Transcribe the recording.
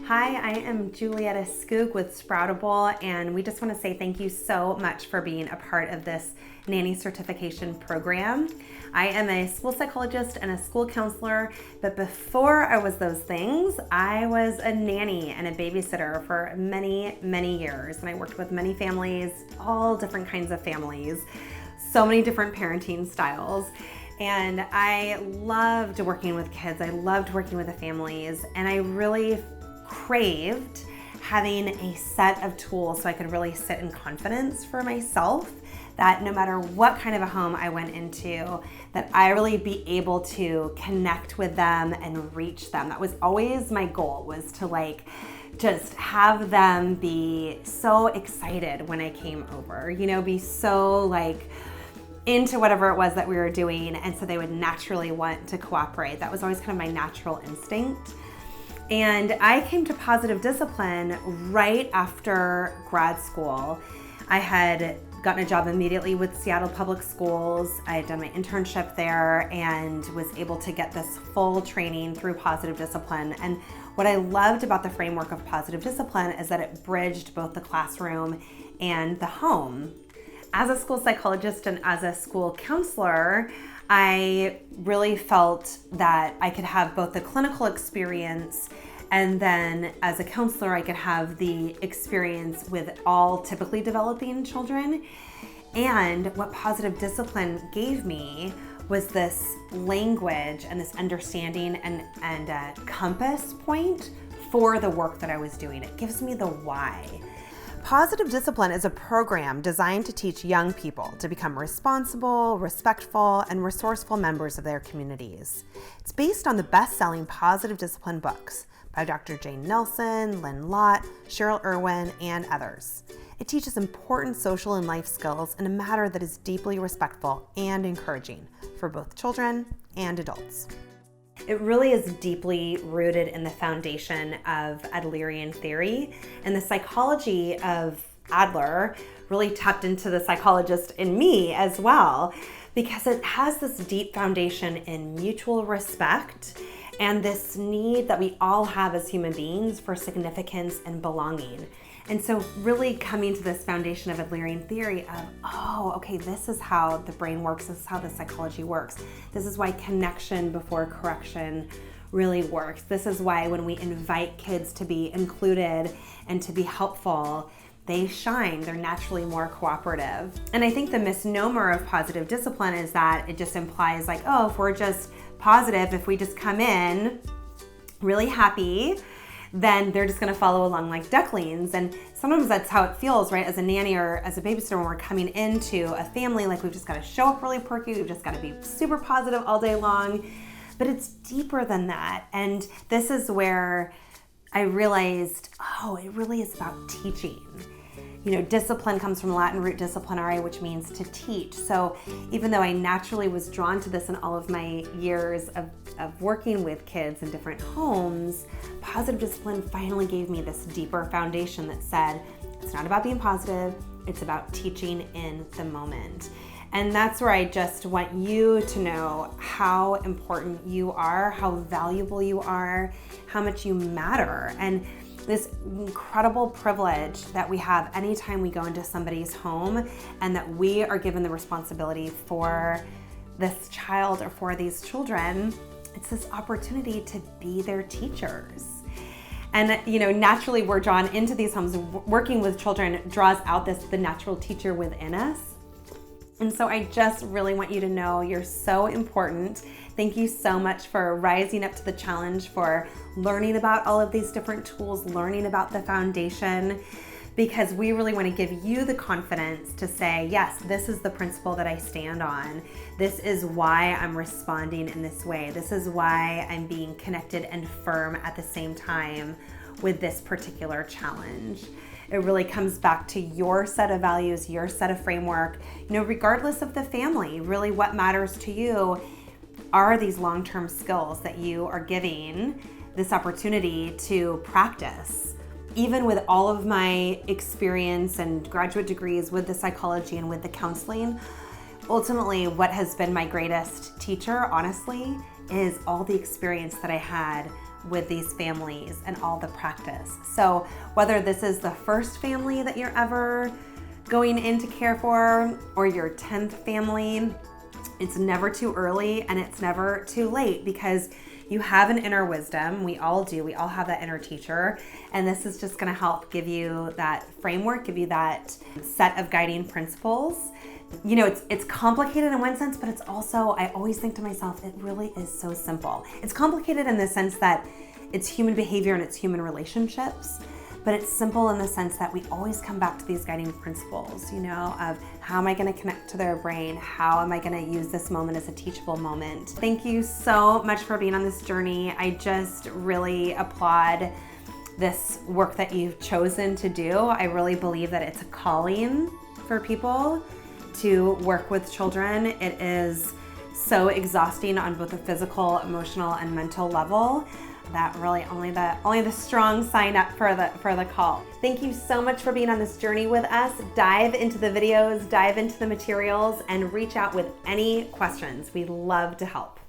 Hi, I am Julietta Skoog with Sproutable, and we just want to say thank you so much for being a part of this nanny certification program. I am a school psychologist and a school counselor, but before I was those things, I was a nanny and a babysitter for many, many years, and I worked with many families, all different kinds of families, so many different parenting styles. And I loved working with kids, I loved working with the families, and I really craved having a set of tools so I could really sit in confidence for myself that no matter what kind of a home I went into, that I really be able to connect with them and reach them. That was always my goal, was to just have them be so excited when I came over, be so into whatever it was that we were doing, and so they would naturally want to cooperate. That was always kind of my natural instinct. And I came to positive discipline right after grad school. I had gotten a job immediately with Seattle Public Schools. I had done my internship there and was able to get this full training through positive discipline. And what I loved about the framework of positive discipline is that it bridged both the classroom and the home. As a school psychologist and as a school counselor, I really felt that I could have both the clinical experience and then as a counselor, I could have the experience with all typically developing children. And what positive discipline gave me was this language and this understanding and a compass point for the work that I was doing. It gives me the why. Positive Discipline is a program designed to teach young people to become responsible, respectful, and resourceful members of their communities. It's based on the best-selling Positive Discipline books by Dr. Jane Nelson, Lynn Lott, Cheryl Irwin, and others. It teaches important social and life skills in a manner that is deeply respectful and encouraging for both children and adults. It really is deeply rooted in the foundation of Adlerian theory, and the psychology of Adler really tapped into the psychologist in me as well, because it has this deep foundation in mutual respect and this need that we all have as human beings for significance and belonging. And so really coming to this foundation of Adlerian theory of, this is how the brain works, this is how the psychology works. This is why connection before correction really works. This is why when we invite kids to be included and to be helpful, they shine, they're naturally more cooperative. And I think the misnomer of positive discipline is that it just implies if we're just positive, if we just come in really happy, then they're just gonna follow along like ducklings. And sometimes that's how it feels, right? As a nanny or as a babysitter, when we're coming into a family, we've just gotta show up really perky, we've just gotta be super positive all day long. But it's deeper than that. And this is where I realized, it really is about teaching. Discipline comes from Latin root disciplinare, which means to teach. So even though I naturally was drawn to this in all of my years of working with kids in different homes, positive discipline finally gave me this deeper foundation that said, it's not about being positive, it's about teaching in the moment. And that's where I just want you to know how important you are, how valuable you are, how much you matter. And this incredible privilege that we have anytime we go into somebody's home and that we are given the responsibility for this child or for these children, it's this opportunity to be their teachers. And naturally we're drawn into these homes. Working with children draws out the natural teacher within us. And so I just really want you to know you're so important. Thank you so much for rising up to the challenge, for learning about all of these different tools, learning about the foundation, because we really want to give you the confidence to say, yes, this is the principle that I stand on. This is why I'm responding in this way. This is why I'm being connected and firm at the same time with this particular challenge. It really comes back to your set of values, your set of framework, regardless of the family. Really what matters to you are these long-term skills that you are giving this opportunity to practice. Even with all of my experience and graduate degrees with the psychology and with the counseling, ultimately what has been my greatest teacher, honestly, is all the experience that I had with these families and all the practice. So whether this is the first family that you're ever going in to care for or your 10th family, it's never too early and it's never too late, because you have an inner wisdom. We all do. We all have that inner teacher. And this is just going to help give you that framework, give you that set of guiding principles. You know, it's complicated in one sense, but it's also, I always think to myself, it really is so simple. It's complicated in the sense that it's human behavior and it's human relationships, but it's simple in the sense that we always come back to these guiding principles, you know, of how am I going to connect to their brain? How am I going to use this moment as a teachable moment? Thank you so much for being on this journey. I just really applaud this work that you've chosen to do. I really believe that it's a calling for people to work with children. It is so exhausting on both a physical, emotional, and mental level that really only the strong sign up for the call. Thank you so much for being on this journey with us. Dive into the videos, dive into the materials, and reach out with any questions. We'd love to help.